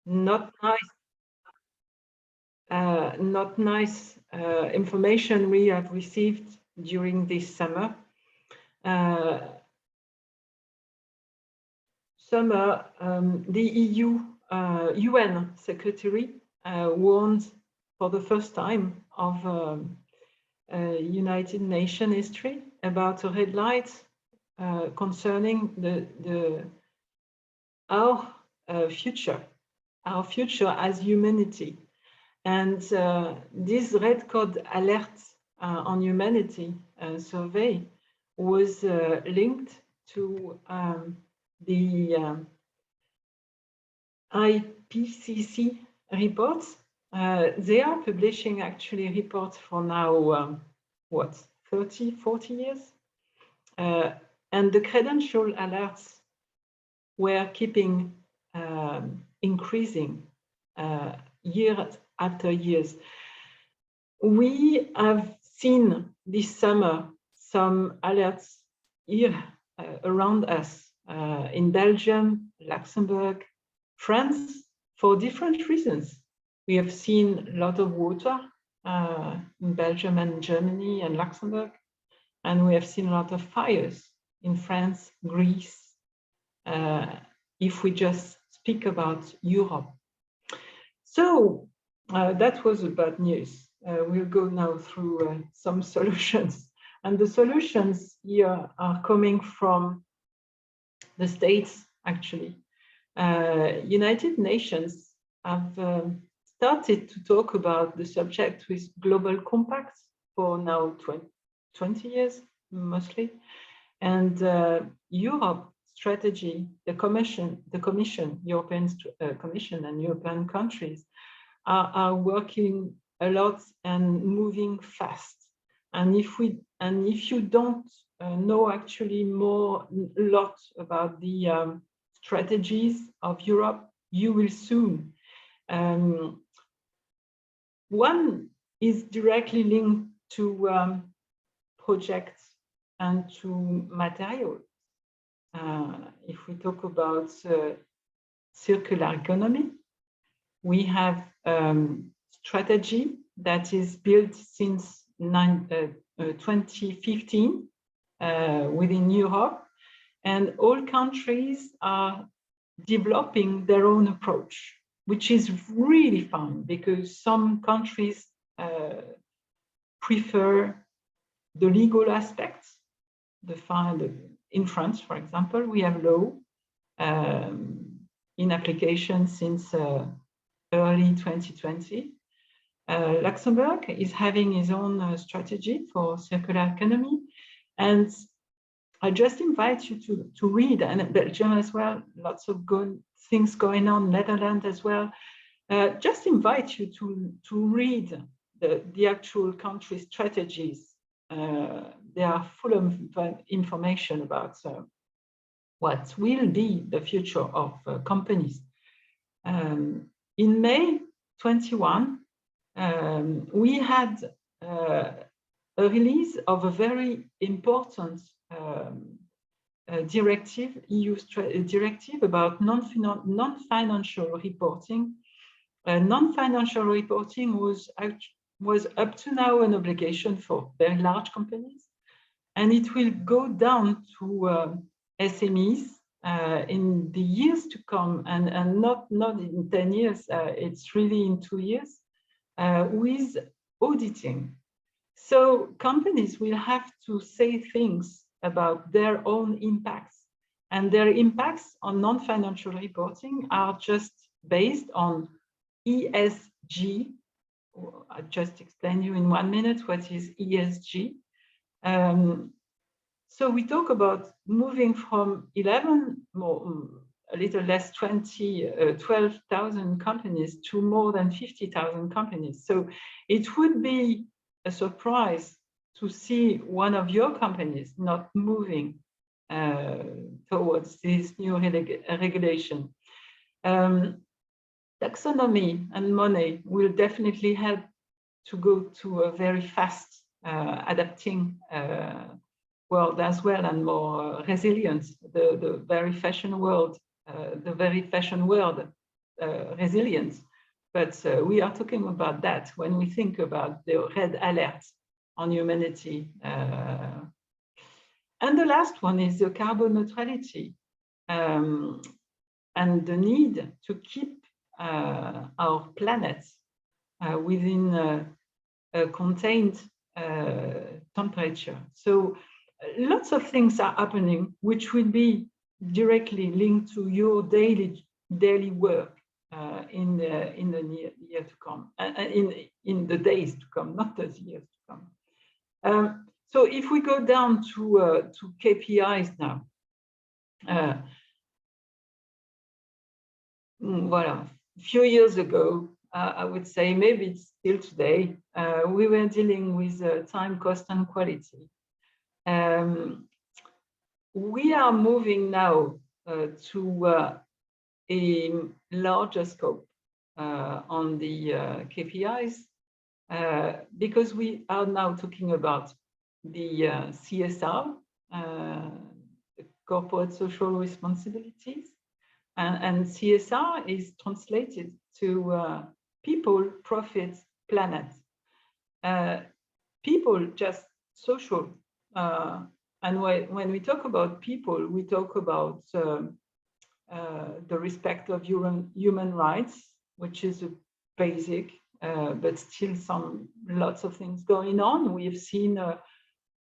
not nice information we have received during this summer. The EU UN Secretary warned for the first time of United Nations history about a red light concerning our future as humanity. And this red code alert on humanity survey was linked to the IPCC reports. They are publishing actually reports for now, 30, 40 years? And the credential alerts were keeping increasing year after years. We have seen this summer some alerts here around us in Belgium, Luxembourg, France, for different reasons. We have seen a lot of water in Belgium and Germany and Luxembourg, and we have seen a lot of fires in France, Greece, if we just speak about Europe. So that was the bad news. We'll go now through some solutions. And the solutions here are coming from the states, actually. United Nations have started to talk about the subject with global compacts for now 20 years, mostly. And Europe strategy, the Commission, European Commission and European countries are working a lot and moving fast. And if you don't know actually a lot about the strategies of Europe, you will soon. One is directly linked to projects and to materials. If we talk about circular economy, we have strategy that is built since 2015 within Europe, and all countries are developing their own approach, which is really fun because some countries prefer the legal aspects. In France, for example, we have law in application since early 2020. Luxembourg is having his own strategy for circular economy. And I just invite you to read, and Belgium as well, lots of good things going on, Netherlands as well. Just invite you to read the actual country strategies. They are full of information about what will be the future of companies. In May 21, we had a release of a very important directive, EU directive about non-financial reporting. Non-financial reporting was up to now an obligation for very large companies, and it will go down to SMEs in the years to come, and not in 10 years, it's really in 2 years, with auditing. So companies will have to say things about their own impacts, and their impacts on non-financial reporting are just based on ESG. I'll just explain you in 1 minute what is ESG. So we talk about moving from 12,000 companies to more than 50,000 companies. So it would be a surprise to see one of your companies not moving towards this new regulation. Taxonomy and money will definitely help to go to a very fast adapting world as well, and more resilient. The very fashion world resilience. But we are talking about that when we think about the red alert on humanity. And the last one is the carbon neutrality and the need to keep our planet within a contained temperature. So lots of things are happening which will be directly linked to your daily work in the near year to come, in the days to come, not the years to come. So if we go down to KPIs now, voilà, a few years ago, I would say maybe it's still today, we were dealing with time, cost, and quality. We are moving now to a larger scope on the KPIs because we are now talking about the CSR, corporate social responsibilities, and CSR is translated to people, profit, planet. People, just social. And when we talk about people, we talk about the respect of human rights, which is a basic, but still lots of things going on. We have seen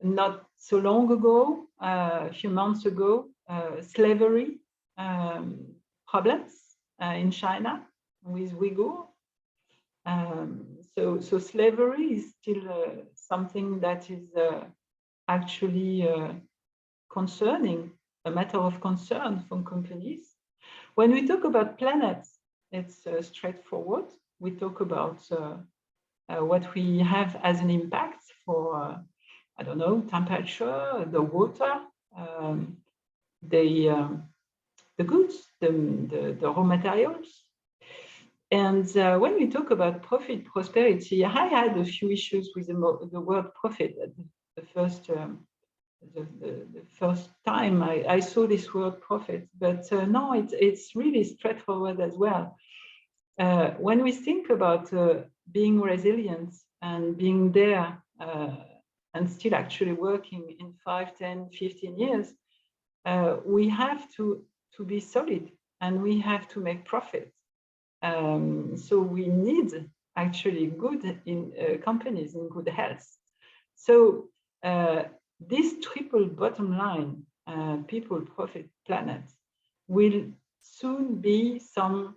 not so long ago, a few months ago, slavery problems in China with Uyghur. So slavery is still something that is actually concerning, a matter of concern for companies. When we talk about planets, it's straightforward. We talk about what we have as an impact for, I don't know, temperature, the water, the goods, the raw materials. And when we talk about profit, prosperity, I had a few issues with the word profit at the first the first time I saw this word profit, but no, it's really straightforward as well. When we think about being resilient and being there and still actually working in 5, 10, 15 years, we have to be solid and we have to make profit. So we need actually good companies in good health. So this triple bottom line, people, profit, planet, will soon be some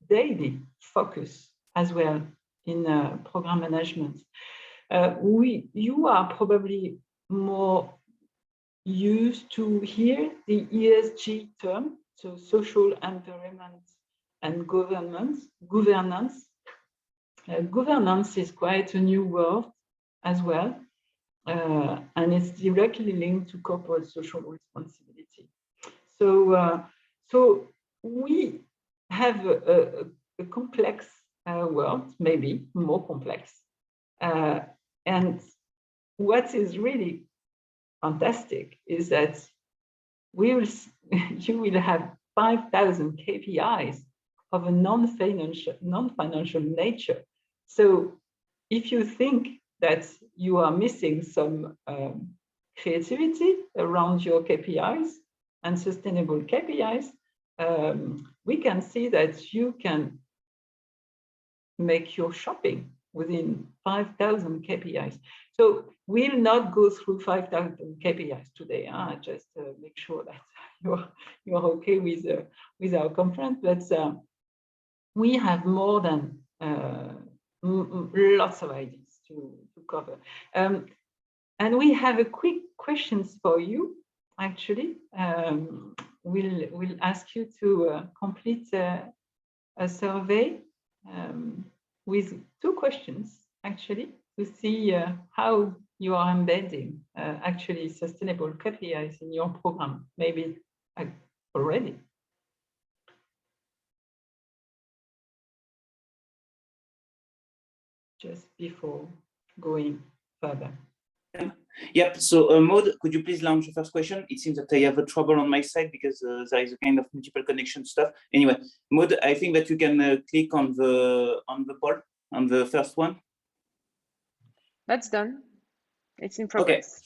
daily focus as well in program management. You are probably more used to hear the ESG term, so social, environment, and governance. Governance is quite a new word as well. And it's directly linked to corporate social responsibility. So, so we have a complex world, maybe more complex. And what is really fantastic is that you will have 5,000 KPIs of a non-financial nature. So if you think that you are missing some creativity around your KPIs and sustainable KPIs, we can see that you can make your shopping within 5,000 KPIs. So we'll not go through 5,000 KPIs today. Just make sure that you're okay with our conference. But we have more than lots of ideas to cover. And we have a quick questions for you, actually. We'll ask you to complete a survey with 2 questions, actually, to see how you are embedding actually sustainable KPIs in your program, maybe already. Just before going further. Yep. So, Maud, could you please launch the first question? It seems that I have a trouble on my side because there is a kind of multiple connection stuff. Anyway, Maud, I think that you can click on the poll on the first one. That's done. It's in progress.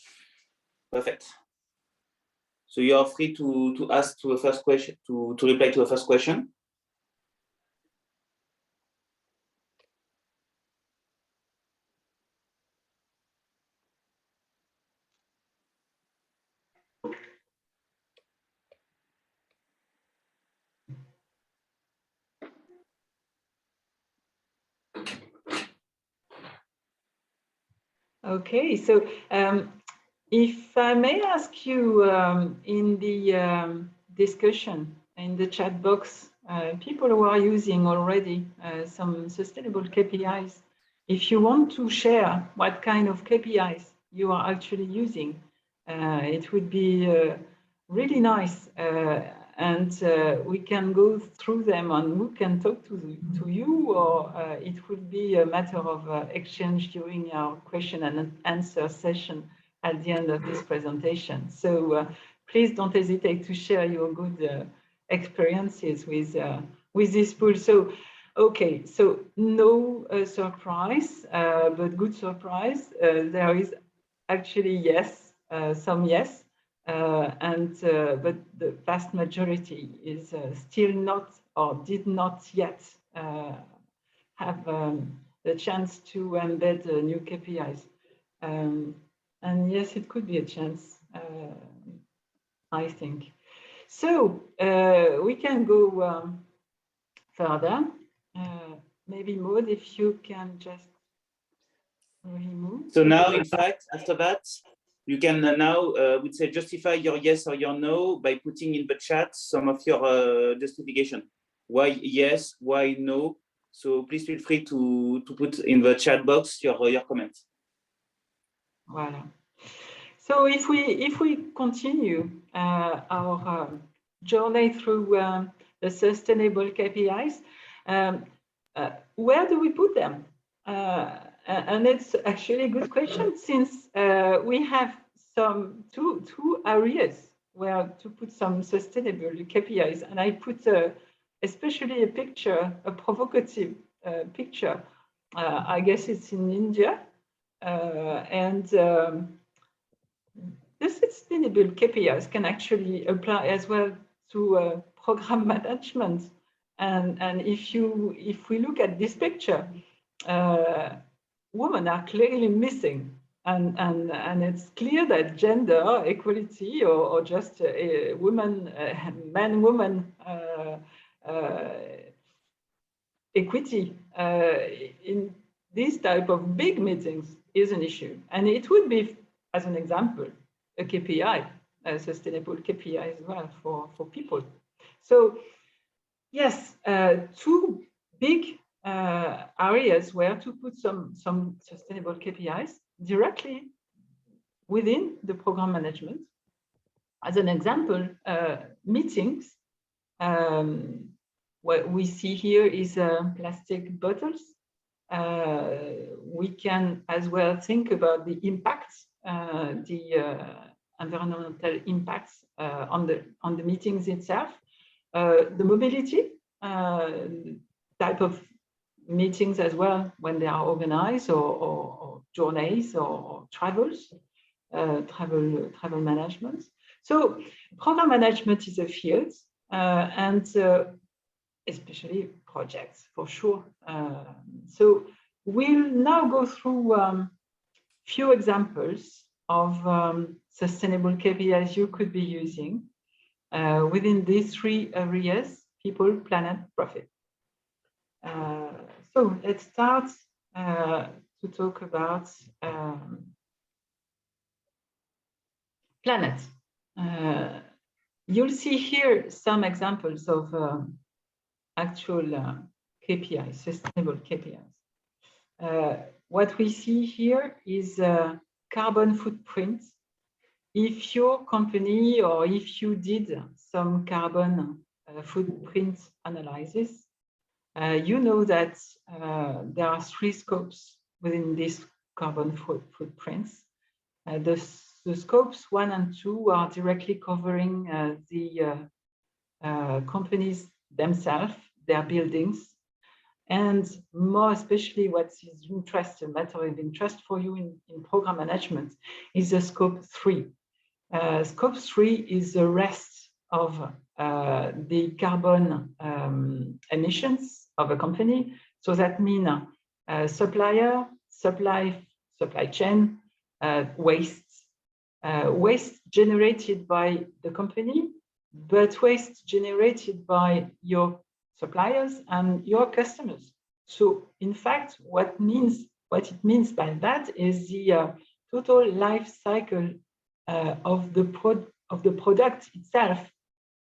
Okay. Perfect. So you are free to ask to the first question, to reply to the first question. Okay, so if I may ask you, in the discussion, in the chat box, people who are using already some sustainable KPIs, if you want to share what kind of KPIs you are actually using, it would be really nice. And we can go through them and who can talk to you, or it would be a matter of exchange during our question and answer session at the end of this presentation. So please don't hesitate to share your good experiences with this pool. So, okay, so no surprise, but good surprise. There is actually yes, some yes. But the vast majority is still not or did not yet have the chance to embed new KPIs. And yes, it could be a chance, I think. So we can go further. Maybe Maud, if you can just remove. So now, in fact, after that, you can now, would say, justify your yes or your no by putting in the chat some of your justification. Why yes, why no? So please feel free to put in the chat box your comments. Voilà. So if we continue our journey through the sustainable KPIs, where do we put them? And it's actually a good question, since we have two areas where to put some sustainable KPIs, and I put especially a picture, a provocative picture. I guess it's in India, and the sustainable KPIs can actually apply as well to program management. And if we look at this picture, women are clearly missing, and it's clear that gender equality or just man-woman equity in this type of big meetings is an issue. And it would be, as an example, a KPI, a sustainable KPI as well for people. So yes, two big areas where to put some sustainable KPIs directly within the program management. As an example, meetings. What we see here is plastic bottles. We can as well think about the impacts, the environmental impacts on the meetings itself, the mobility type of meetings as well when they are organized, or journeys or travels, travel management. So program management is a field, and especially projects for sure. So we'll now go through few examples of sustainable KPIs you could be using within these three areas: people, planet, profit. So let's start to talk about planet. You'll see here some examples of actual KPIs, sustainable KPIs. What we see here is carbon footprint. If your company or if you did some carbon footprint analysis, you know that there are three scopes within these carbon footprints. The scopes 1 and 2 are directly covering the companies themselves, their buildings, and more especially what is a matter of interest for you in program management is the scope 3. Scope 3 is the rest of the carbon emissions of a company. So that means supplier, supply chain, waste generated by the company, but waste generated by your suppliers and your customers. So in fact, what it means by that is the total life cycle of the product itself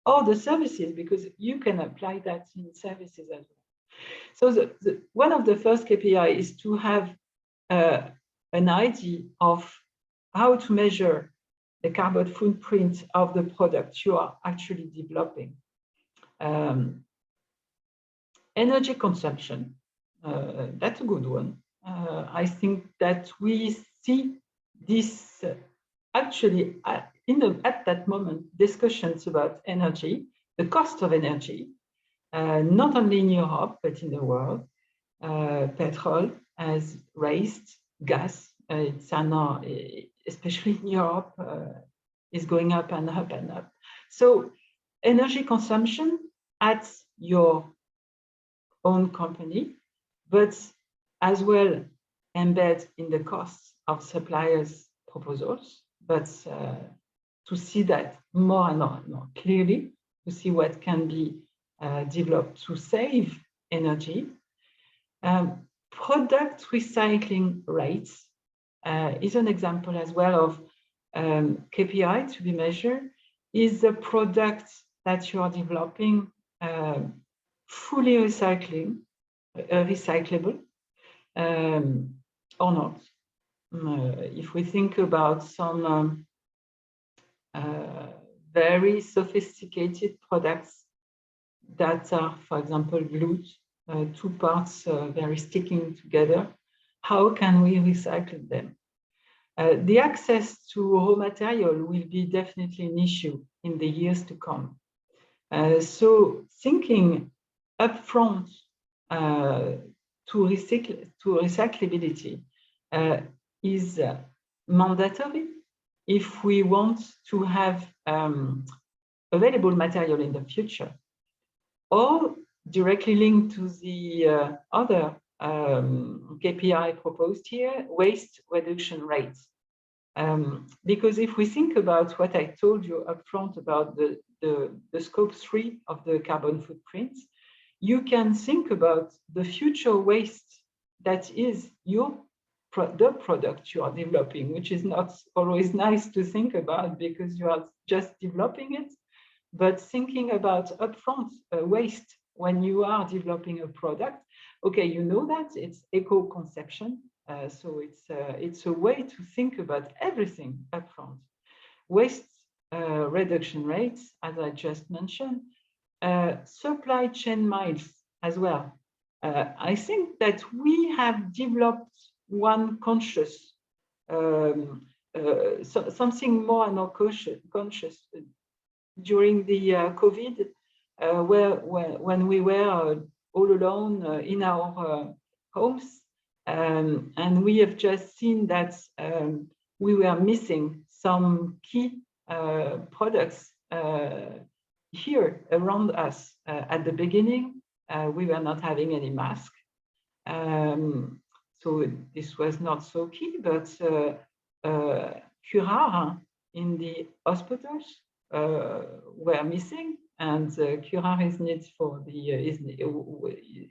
or the services, because you can apply that in services as well. So one of the first KPI is to have an idea of how to measure the carbon footprint of the product you are actually developing. Energy consumption, that's a good one. I think that we see this actually at that moment, discussions about energy, the cost of energy, not only in Europe, but in the world. Petrol has raised, gas, especially in Europe, is going up and up and up. So energy consumption at your own company, but as well embed in the costs of suppliers' proposals, but to see that more and more clearly, to see what can be developed to save energy. Product recycling rates is an example as well of KPI to be measured. Is the product that you are developing fully recyclable or not? If we think about some very sophisticated products that are, for example, glued, two parts very sticking together, how can we recycle them? The access to raw material will be definitely an issue in the years to come. So thinking upfront to recyclability is mandatory if we want to have available material in the future, or directly linked to the other KPI proposed here, waste reduction rates. Because if we think about what I told you upfront about the scope 3 of the carbon footprint, you can think about the future waste that is the product you are developing, which is not always nice to think about because you are just developing it, but thinking about upfront waste when you are developing a product. Okay, you know that it's eco-conception, so it's a way to think about everything upfront. Waste reduction rates, as I just mentioned, supply chain miles as well. I think that we have developed one conscious, something more and more conscious during the COVID, when we were all alone in our homes, and we have just seen that we were missing some key products here around us. At the beginning, we were not having any mask, so this was not so key, but curare in the hospitals were missing, and curare is needed for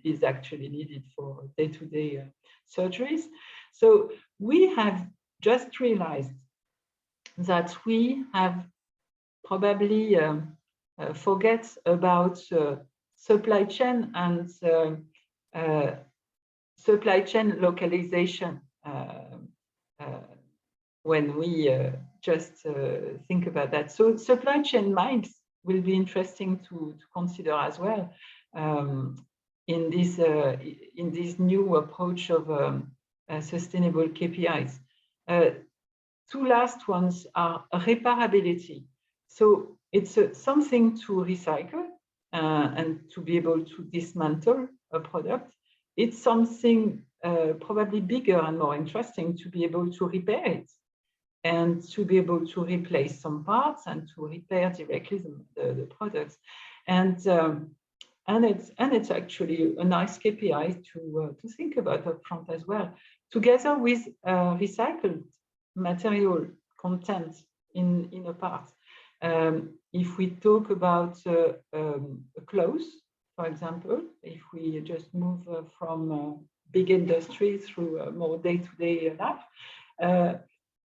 is actually needed for day-to-day surgeries. So we have just realized that we have probably forget about supply chain and supply chain localization when we just think about that. So supply chain miles will be interesting to consider as well in this new approach of sustainable KPIs. two last ones are reparability. So it's something to recycle and to be able to dismantle a product. It's something probably bigger and more interesting to be able to repair it and to be able to replace some parts and to repair directly the products. And it's actually a nice KPI to think about upfront as well, together with recycled material content in a part. If we talk about clothes, for example, if we just move from big industry through a more day-to-day life,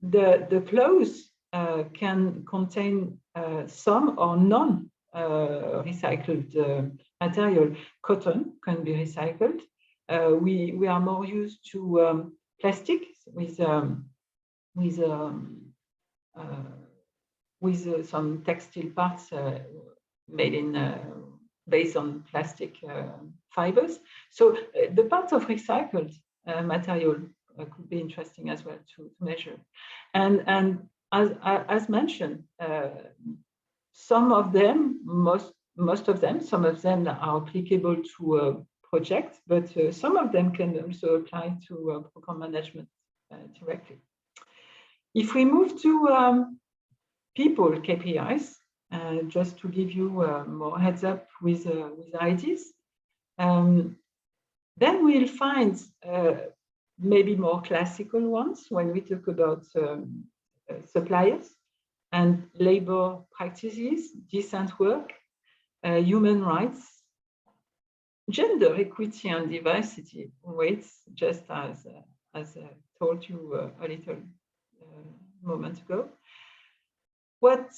the clothes can contain some or none recycled material. Cotton can be recycled. We are more used to plastic with some textile parts made in based on plastic fibers. So the part of recycled material could be interesting as well to measure. And as mentioned, some of them, most of them, some of them are applicable to a project, but some of them can also apply to program management directly. If we move to people KPIs, just to give you more heads up with ideas, then we'll find maybe more classical ones when we talk about suppliers and labor practices, decent work, human rights, gender equity and diversity rates, just as I told you a little moment ago. What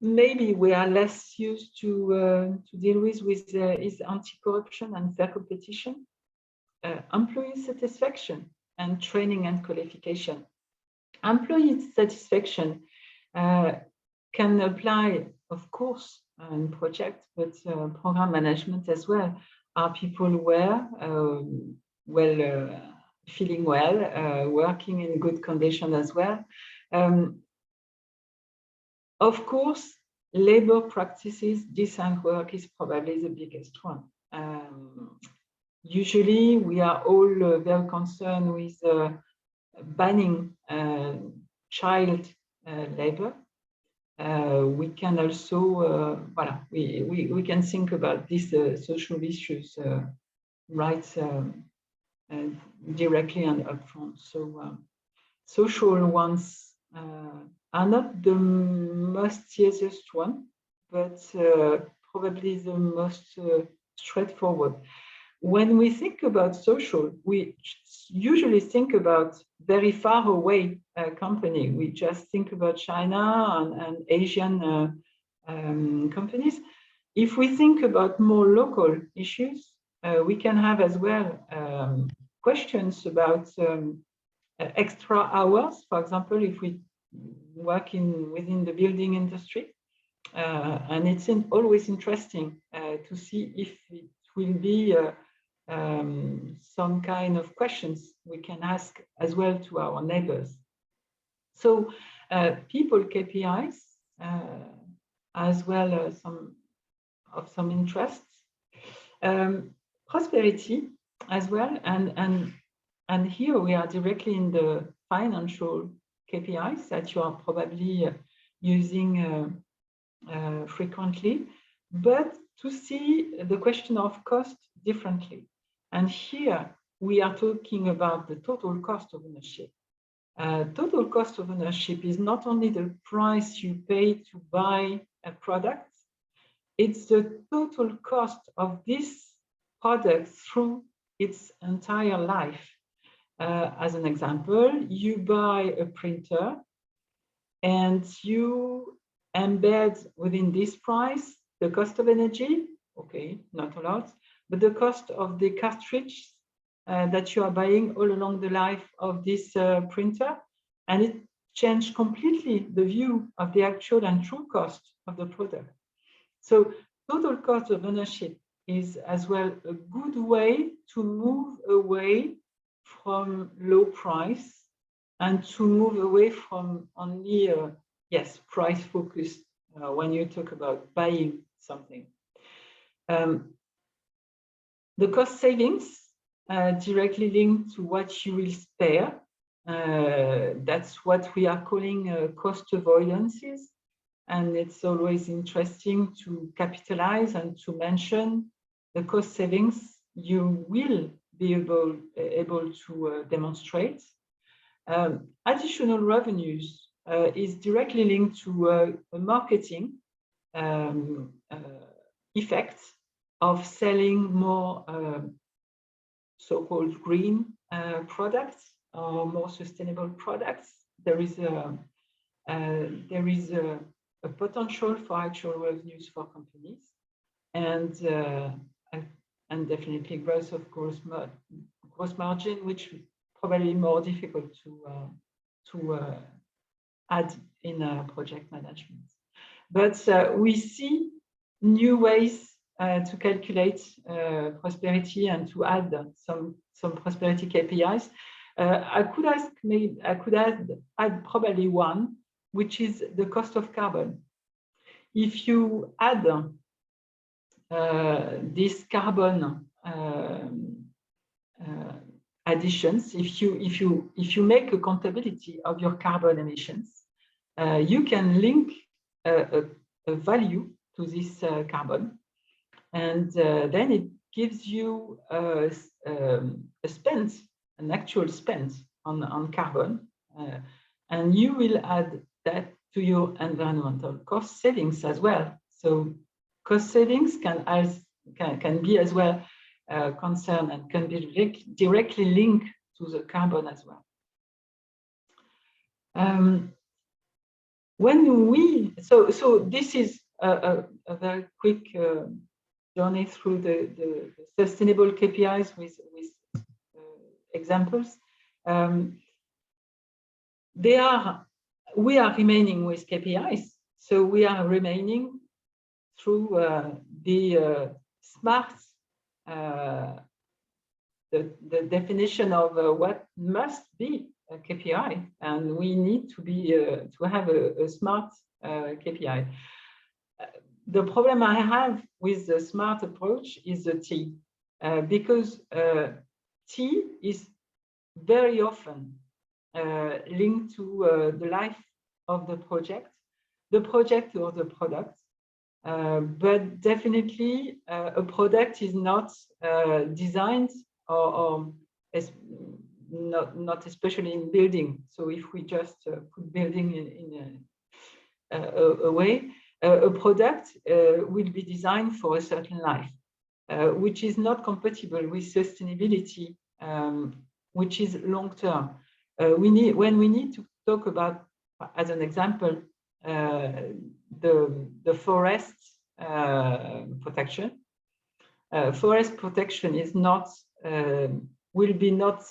maybe we are less used to deal with is anti-corruption and fair competition, employee satisfaction, and training and qualification. Employee satisfaction can apply, of course, in projects, but program management as well. Are people feeling well, working in good condition as well? Of course, labor practices, decent work is probably the biggest one. Usually, we are all very concerned with banning child labor. We can also, we can think about these social issues right directly and upfront. So social ones are not the most easiest one, but probably the most straightforward. When we think about social, we usually think about very far away company. We just think about China and Asian companies. If we think about more local issues, we can have as well questions about extra hours. For example, if we work within the building industry, and it's always interesting to see if it will be some kind of questions we can ask as well to our neighbors. So people KPIs as well as some interests, prosperity as well, and here we are directly in the financial KPIs that you are probably using frequently, but to see the question of cost differently. And here we are talking about the total cost of ownership. Total cost of ownership is not only the price you pay to buy a product, it's the total cost of this product through its entire life. As an example, you buy a printer and you embed within this price the cost of energy, okay, not a lot, but the cost of the cartridge that you are buying all along the life of this printer, and it changed completely the view of the actual and true cost of the product. So total cost of ownership is as well a good way to move away from low price and to move away from only, yes, price focused when you talk about buying something. The cost savings directly linked to what you will spare. That's what we are calling cost avoidances. And it's always interesting to capitalize and to mention the cost savings you will be able to demonstrate. Additional revenues is directly linked to a marketing effect of selling more so-called green products or more sustainable products. There is a potential for actual revenues for companies, and definitely growth of gross margin, which is probably more difficult to add in project management. But we see new ways to calculate prosperity and to add some prosperity KPIs. I could add probably one, which is the cost of carbon. If you add this carbon additions, if you make a accountability of your carbon emissions, you can link a value to this carbon, and then it gives you an actual spend on carbon, and you will add that to your environmental cost savings as well. So cost savings can be as well concerned and can be directly linked to the carbon as well. So this is a very quick journey through the sustainable KPIs with examples. We are remaining with KPIs, so we are remaining through the SMART, the definition of what must be a KPI, and we need to have a SMART KPI. The problem I have with the SMART approach is the T, because T is very often linked to the life of the project or the product. But definitely a product is not designed or not especially in building. So if we just put building in a way, a product will be designed for a certain life, which is not compatible with sustainability, which is long term. When we need to talk about, as an example, the forest protection. Forest protection is not will be not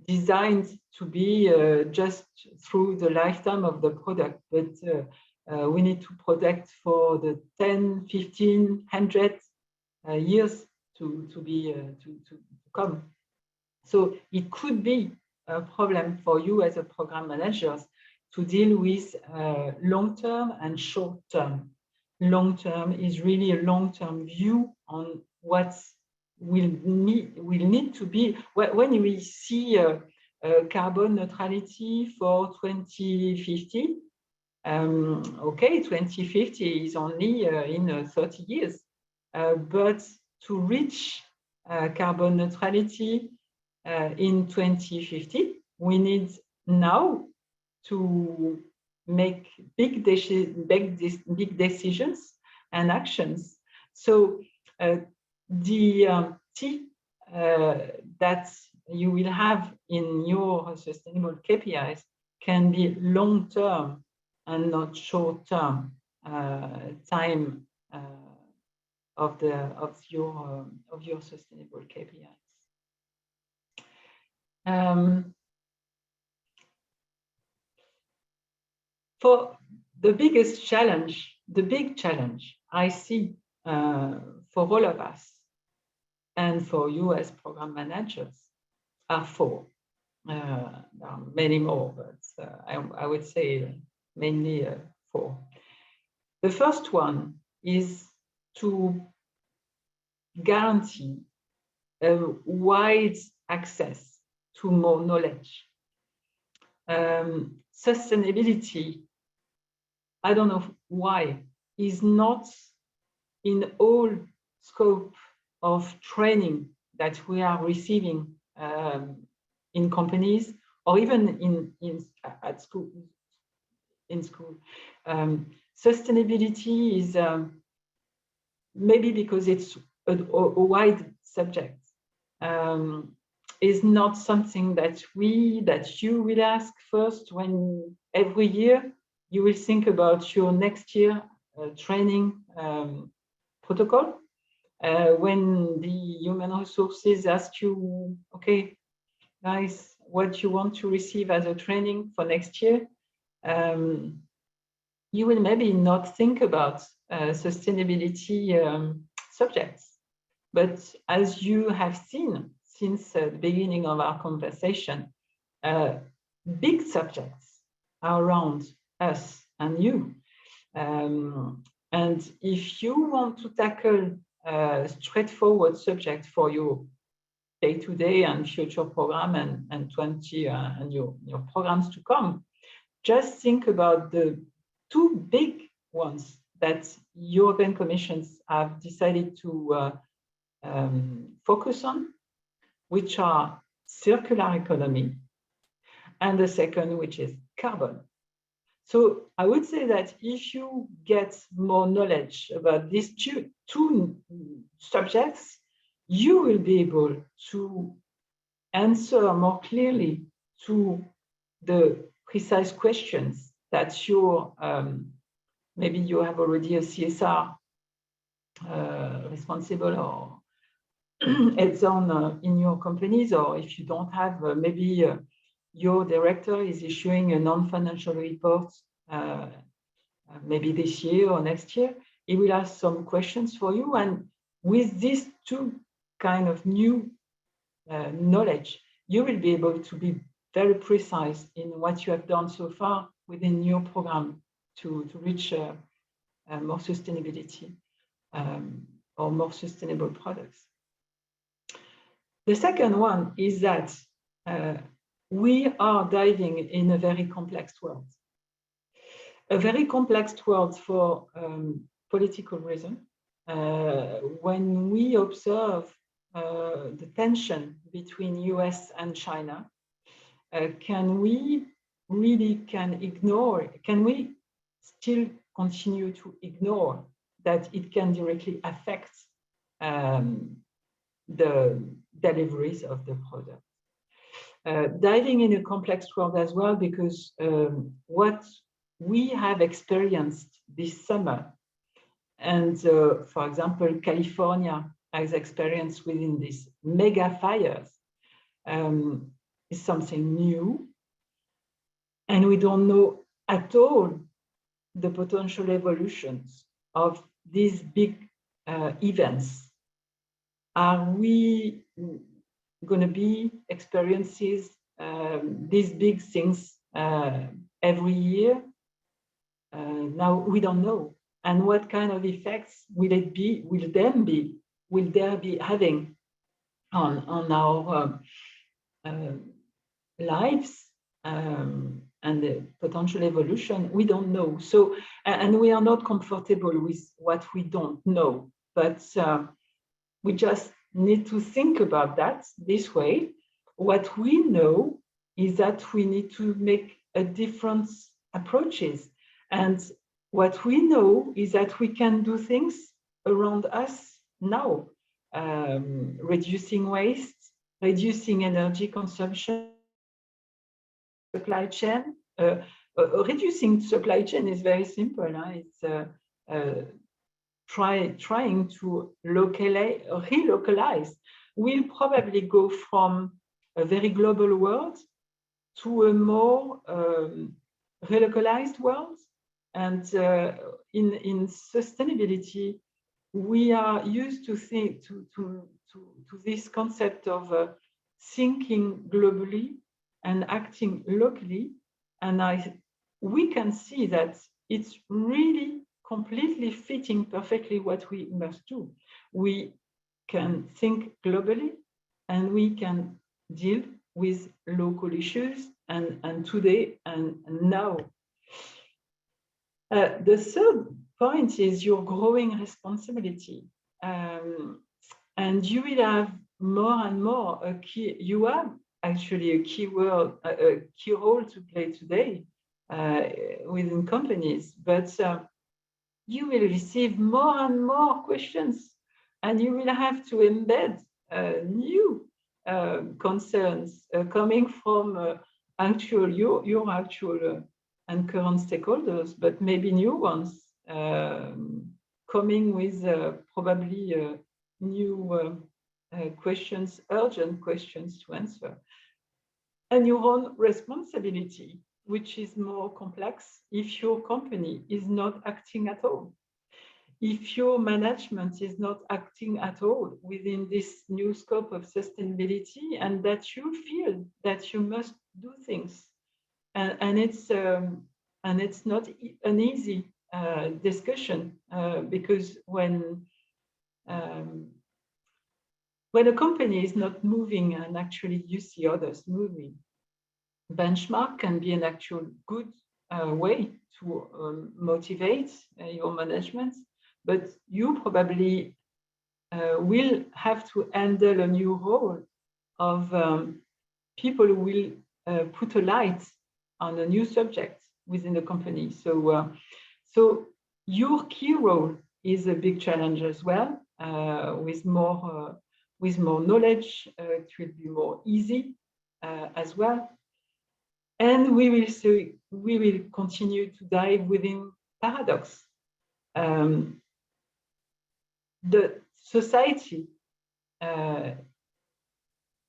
designed to be just through the lifetime of the product, but we need to protect for the 10, 15, 100 years to come. So it could be a problem for you as a program manager to deal with long-term and short-term. Long-term is really a long-term view on what will need to be. When we see carbon neutrality for 2050, okay, 2050 is only in 30 years, but to reach carbon neutrality in 2050, we need now to make big decisions and actions. So the T that you will have in your sustainable KPIs can be long-term and not short-term time of your sustainable KPIs. For the big challenge I see for all of us and for you as program managers are four. There are many more, but I would say mainly 4. The first one is to guarantee a wide access to more knowledge. Sustainability, I don't know why, is not in all scope of training that we are receiving in companies or even at school. In school, sustainability is maybe because it's a wide subject. Is not something that you will ask first when every year you will think about your next year training protocol. When the human resources ask you, okay, guys, what you want to receive as a training for next year, you will maybe not think about sustainability subjects. But as you have seen since the beginning of our conversation, big subjects are around us and you. And if you want to tackle a straightforward subject for your day-to-day and future program and 20 and your programs to come, just think about the 2 big ones that European Commissions have decided to focus on, which are circular economy, and the second, which is carbon. So I would say that if you get more knowledge about these two subjects, you will be able to answer more clearly to the precise questions that you're, maybe you have already a CSR responsible or heads on in your companies, or if you don't have, maybe your director is issuing a non-financial report, maybe this year or next year. He will ask some questions for you, and with these 2 kind of new knowledge, you will be able to be very precise in what you have done so far within your program to reach more sustainability or more sustainable products. The second one is that we are diving in a very complex world. A very complex world for political reason. When we observe the tension between US and China, can we still continue to ignore that it can directly affect the deliveries of the product? Diving in a complex world as well, because what we have experienced this summer, and for example, California has experienced within these mega fires, is something new, and we don't know at all the potential evolutions of these big events. Are we going to be experiences these big things every year? Now we don't know. And what kind of effects will there be having on our lives and the potential evolution? We don't know. So, and we are not comfortable with what we don't know, but we just need to think about that this way. What we know is that we need to make a different approaches. And what we know is that we can do things around us now, reducing waste, reducing energy consumption, supply chain. Reducing supply chain is very simple. It's trying to relocalize. We'll probably go from a very global world to a more relocalized world. And in sustainability, we are used to think to this concept of thinking globally and acting locally. And we can see that it's really completely fitting perfectly what we must do. We can think globally, and we can deal with local issues and today and now. The third point is your growing responsibility. And you will have more and more you have actually a key role to play today within companies, but you will receive more and more questions, and you will have to embed new concerns coming from your actual and current stakeholders, but maybe new ones coming with probably new questions, urgent questions to answer. And your own responsibility, which is more complex if your company is not acting at all. If your management is not acting at all within this new scope of sustainability, and that you feel that you must do things. And it's not an easy discussion because when a company is not moving and actually you see others moving, benchmark can be an actual good way to motivate your management, but you probably will have to handle a new role of people who will put a light on a new subject within the company. So your key role is a big challenge as well. With more knowledge, it will be more easy as well. And we will continue to dive within paradox. The society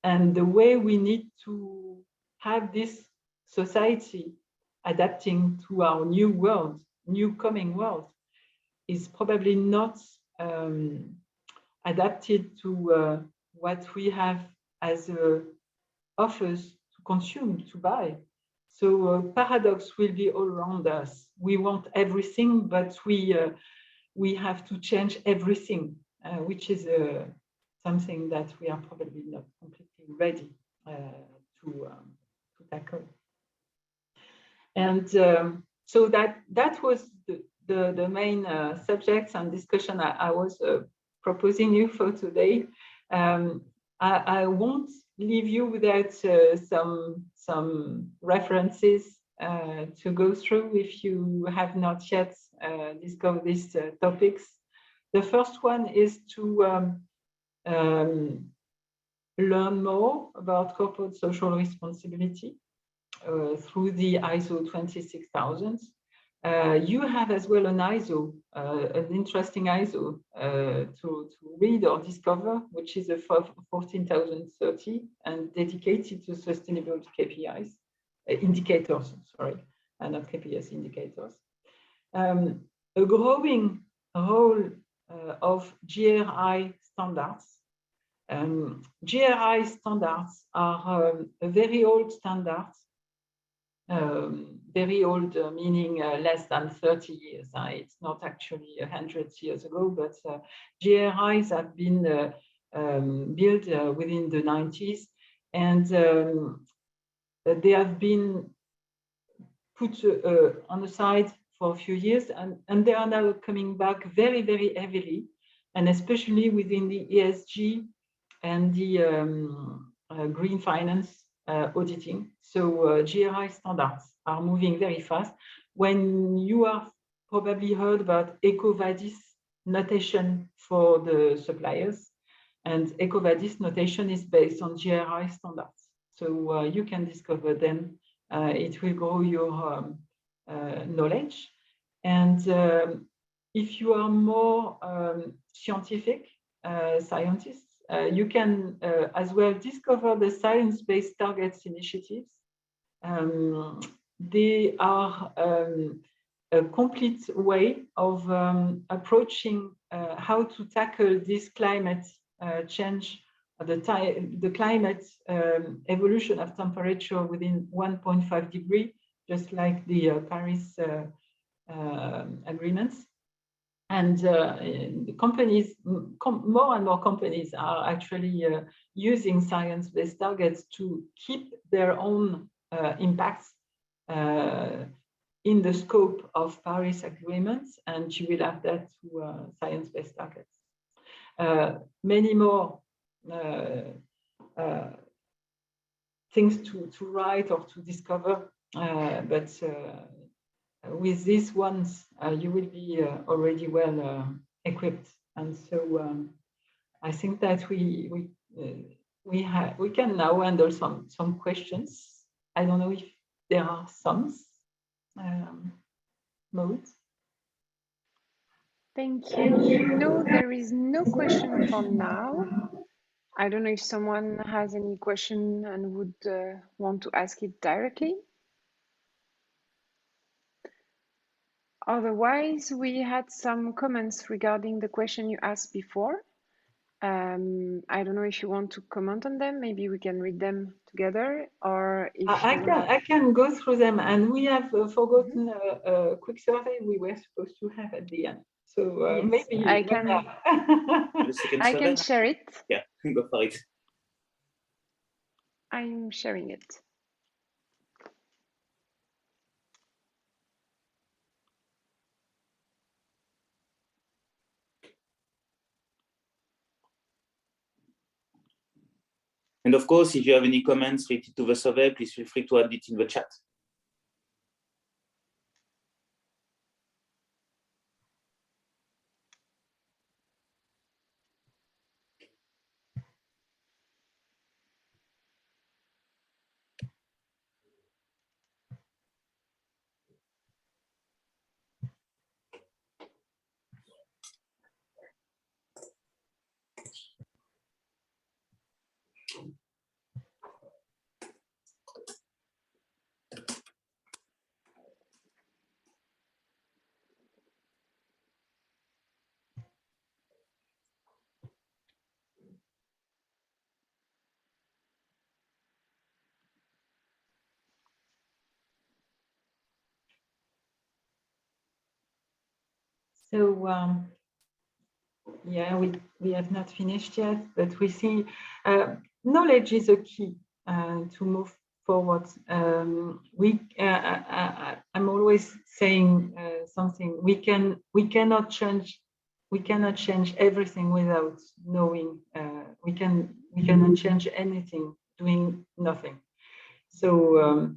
and the way we need to have this society adapting to our new world, new coming world, is probably not adapted to what we have as offers to consume, to buy. So paradox will be all around us. We want everything, but we have to change everything, which is something that we are probably not completely ready to tackle. And so that was the main subjects and discussion I was proposing you for today. I won't leave you without some references to go through if you have not yet discovered these topics. The first one is to learn more about corporate social responsibility through the ISO 26000. You have as well an ISO, an interesting ISO to read or discover, which is a 14030 and dedicated to sustainable KPIs, indicators, sorry, not KPIs, indicators. A growing role of GRI standards. GRI standards are a very old standard. Very old, meaning less than 30 years. It's not actually 100 years ago, but GRIs have been built within the 90s, and they have been put on the side for a few years, and they are now coming back very, very heavily, and especially within the ESG and the green finance auditing. So GRI standards are moving very fast. When you have probably heard about EcoVadis notation for the suppliers, and EcoVadis notation is based on GRI standards. So you can discover them. It will grow your knowledge. And if you are more scientific, scientists, you can as well discover the Science-Based Targets initiatives. They are a complete way of approaching how to tackle this climate change the climate evolution of temperature within 1.5 degrees, just like the Paris agreements. And the companies, more and more companies are actually using science-based targets to keep their own impacts in the scope of Paris agreements, and you will have that to science-based targets. Many more things to write or to discover, but with these ones, you will be already well equipped. And so I think that we can now handle some questions. I don't know if there are some. Maud? Thank you. No, there is no question for now. I don't know if someone has any question and would want to ask it directly. Otherwise, we had some comments regarding the question you asked before. I don't know if you want to comment on them. Maybe we can read them together, or if I can go through them, and we have forgotten a quick survey we were supposed to have at the end. So yes, maybe I can. I can share it. Yeah, go for it. I'm sharing it. And of course, if you have any comments related to the survey, please feel free to add it in the chat. So yeah, we have not finished yet, but we see knowledge is a key to move forward. I'm always saying something. We cannot change everything without knowing. We cannot change anything doing nothing. So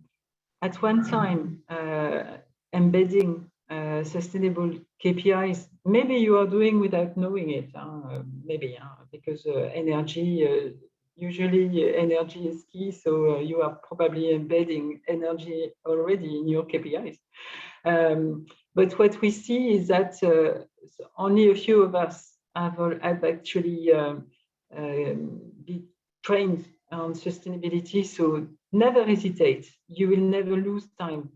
at one time, embedding sustainable KPIs, maybe you are doing without knowing it, maybe, because energy, usually energy is key, so you are probably embedding energy already in your KPIs. But what we see is that only a few of us have actually been trained on sustainability, so never hesitate. You will never lose time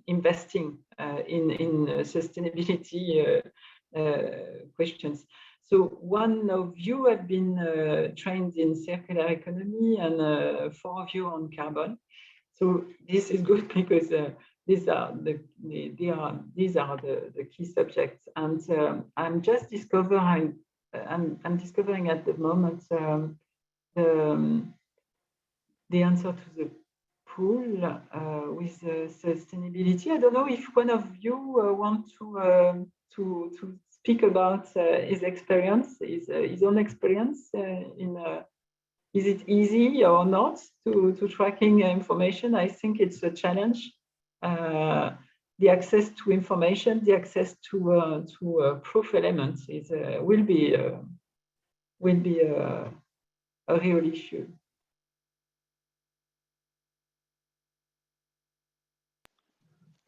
investing in sustainability questions. So one of you have been trained in circular economy, and 4 of you on carbon. So this is good because these are the key subjects, and I'm just discovering. I'm discovering at the moment the answer to the pool with sustainability. I don't know if one of you want to speak about his experience, his own experience is it easy or not to tracking information? I think it's a challenge. The access to information, the access to proof elements will be a real issue.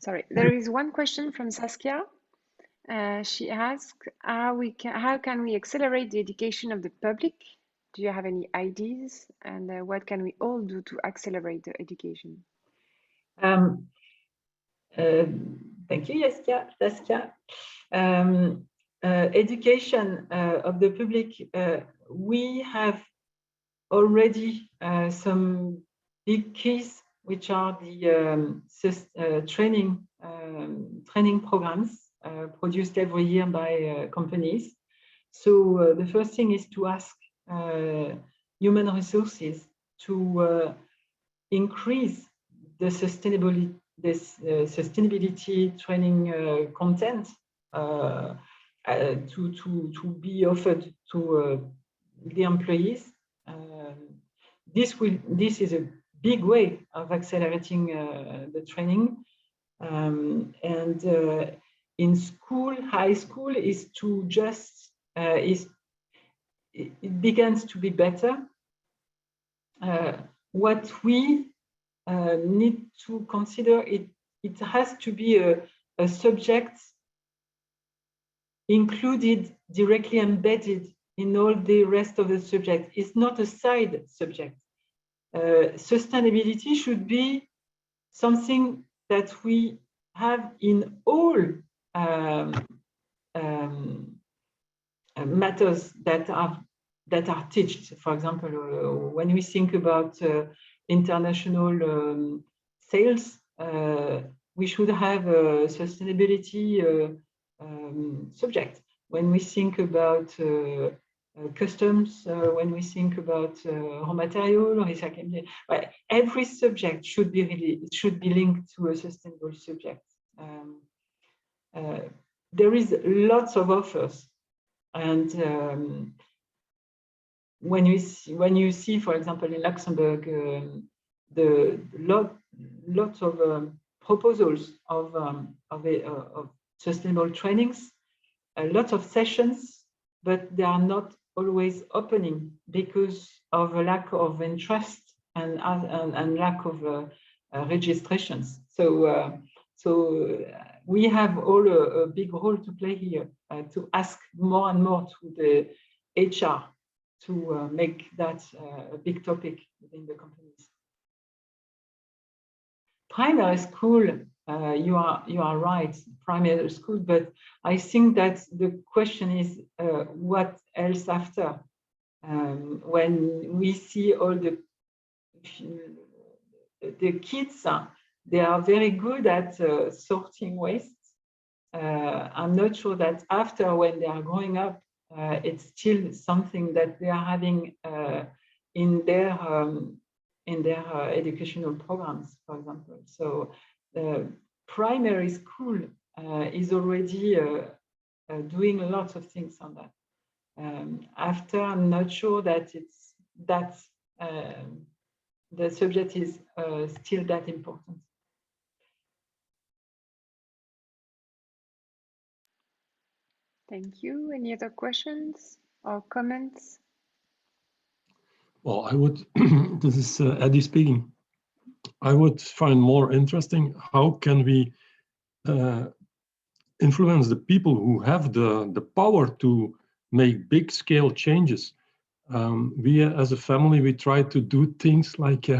Sorry, there is one question from Saskia. She asked, how can we accelerate the education of the public? Do you have any ideas? And what can we all do to accelerate the education? Thank you, Saskia. Education of the public, we have already some big keys, which are the training programs produced every year by companies. So the first thing is to ask human resources to increase the sustainability training content to be offered to the employees. This is a big way of accelerating the training. And in school, high school, is to just it begins to be better. What we need to consider, it has to be a subject included, directly embedded in all the rest of the subject. It's not a side subject. Sustainability should be something that we have in all matters that are taught. For example, when we think about international sales, we should have a sustainability subject. When we think about customs, when we think about raw material, recycling, every subject should be linked to a sustainable subject. There is lots of offers, and when you see, for example, in Luxembourg, the lots of proposals of sustainable trainings, lots of sessions, but they are not always opening because of a lack of interest and lack of registrations. So we have all a big role to play here to ask more and more to the HR to make that a big topic within the companies. Primary school, you are right, primary school, but I think that the question is what else after? When we see all the kids, they are very good at sorting waste. I'm not sure that after, when they are growing up, it's still something that they are having in their educational programs, for example. So primary school is already doing lots of things on that. After, I'm not sure that the subject is still that important. Thank you. Any other questions or comments? Well, I would, this is Eddie speaking. I would find more interesting, how can we influence the people who have the power to make big scale changes? We as a family, we try to do things like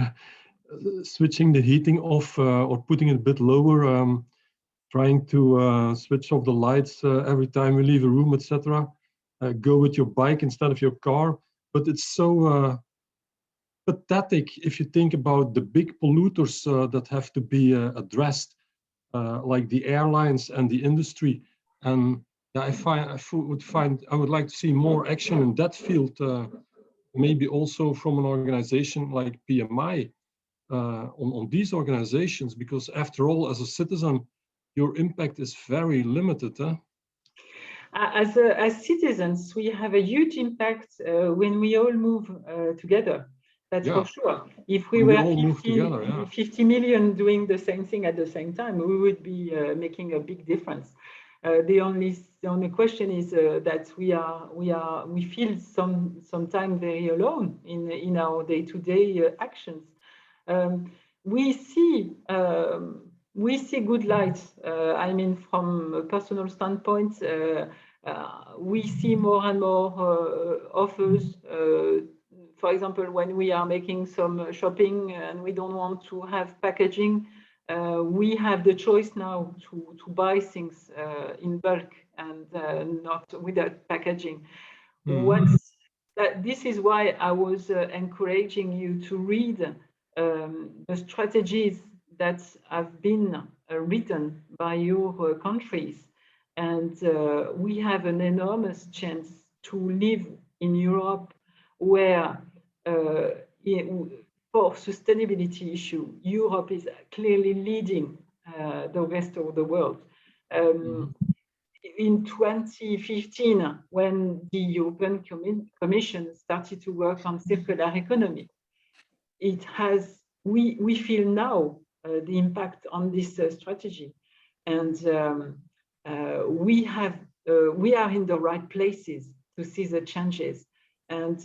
switching the heating off or putting it a bit lower, trying to switch off the lights every time we leave a room, etc. Go with your bike instead of your car. But it's so pathetic if you think about the big polluters that have to be addressed, like the airlines and the industry. And I would like to see more action in that field, maybe also from an organization like PMI on these organizations, because after all, as a citizen, your impact is very limited. As citizens, we have a huge impact when we all move together. That's for sure. If we were 50 million doing the same thing at the same time, we would be making a big difference. The only question is that we feel sometimes very alone in our day-to-day actions. We see good lights. I mean, from a personal standpoint, we see more and more offers. For example, when we are making some shopping and we don't want to have packaging, we have the choice now to buy things in bulk and not without packaging. this is why I was encouraging you to read the strategies that have been written by your countries. And we have an enormous chance to live in Europe where for sustainability issue, Europe is clearly leading the rest of the world. In 2015, when the European Commission started to work on circular economy, we feel now the impact on this strategy, and we are in the right places to see the changes. And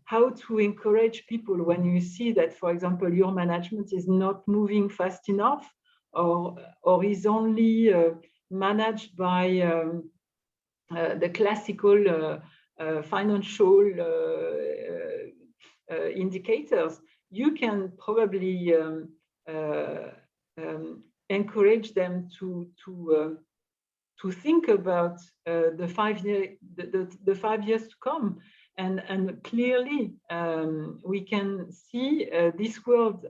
how to encourage people when you see that, for example, your management is not moving fast enough, or is only managed by the classical financial indicators. You can probably encourage them to think about the 5 years to come, and clearly we can see this word,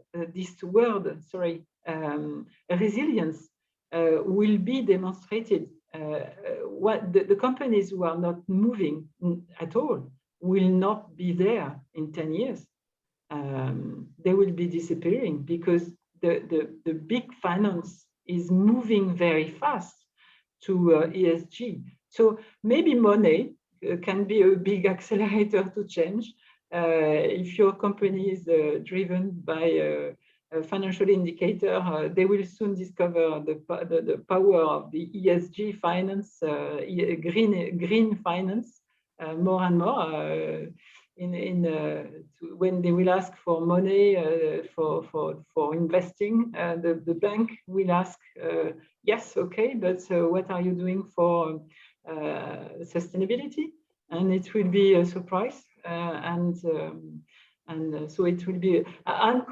resilience will be demonstrated. What the companies who are not moving at all will not be there in 10 years. They will be disappearing because the big finance is moving very fast to ESG. So maybe money can be a big accelerator to change. If your company is driven by a financial indicator, they will soon discover the power of the ESG finance, green finance, more and more. When they will ask for money for investing, the bank will ask, yes, okay, but what are you doing for sustainability? And it will be a surprise, and so it will be. I'm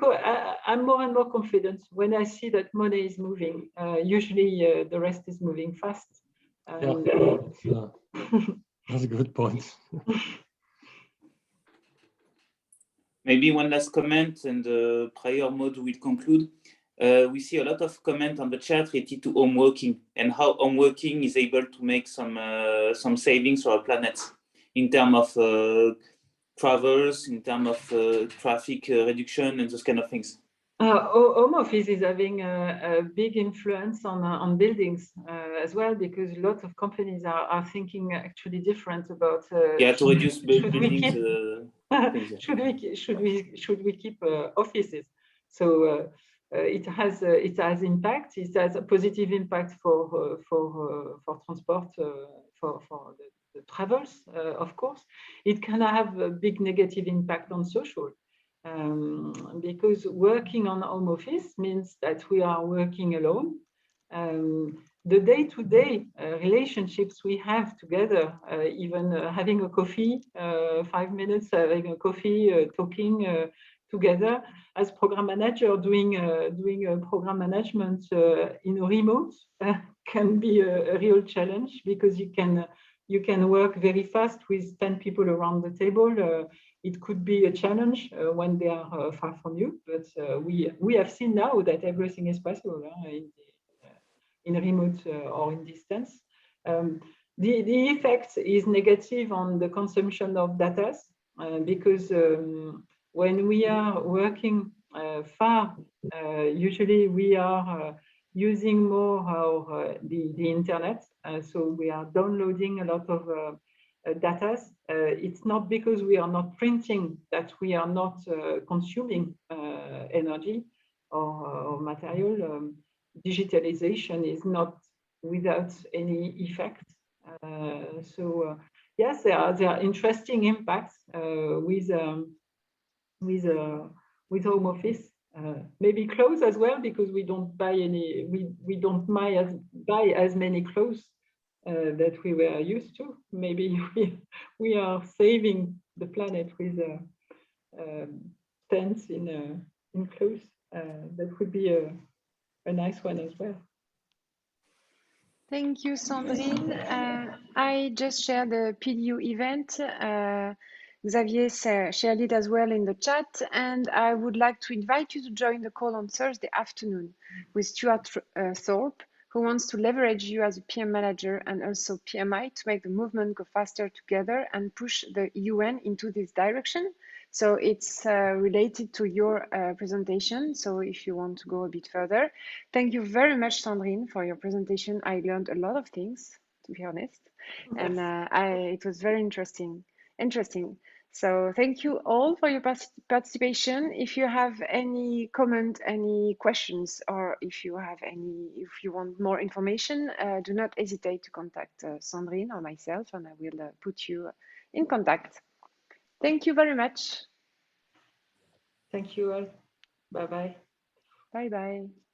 more and more confident when I see that money is moving. Usually, the rest is moving fast. That's a good point. Maybe one last comment, and prior Maud will conclude. We see a lot of comment on the chat related to home working and how home working is able to make some savings for our planet in terms of travels, in terms of traffic reduction and those kind of things. Home office is having a big influence on buildings as well, because lots of companies are thinking actually different about. To reduce buildings. Should we keep offices? So it has impact. It has a positive impact for transport, for the travels, of course. It can have a big negative impact on social. Because working on home office means that we are working alone. The day-to-day relationships we have together, even having a coffee, 5 minutes, having a coffee, talking together as program manager, doing program management in a remote can be a real challenge, because you can work very fast with 10 people around the table. It could be a challenge when they are far from you, but we have seen now that everything is possible in remote or in distance. The effect is negative on the consumption of data, because when we are working far, usually we are using more the internet, so we are downloading a lot of data. It's not because we are not printing that we are not consuming energy or material. Digitalization is not without any effect. Yes, there are interesting impacts with home office. Maybe clothes as well, because we don't buy as many clothes that we were used to. Maybe we are saving the planet with spends in clothes. That would be a nice one as well. Thank you, Sandrine. I just shared the PDU event. Xavier shared it as well in the chat, and I would like to invite you to join the call on Thursday afternoon with Stuart Thorpe, who wants to leverage you as a PM manager and also PMI to make the movement go faster together and push the UN into this direction. So it's related to your presentation. So if you want to go a bit further, thank you very much, Sandrine, for your presentation. I learned a lot of things, to be honest, and it was very interesting. So thank you all for your participation. If you have any comment, any questions, or if you want more information, do not hesitate to contact Sandrine or myself, and I will put you in contact. Thank you very much. Thank you all. Bye-bye. Bye-bye.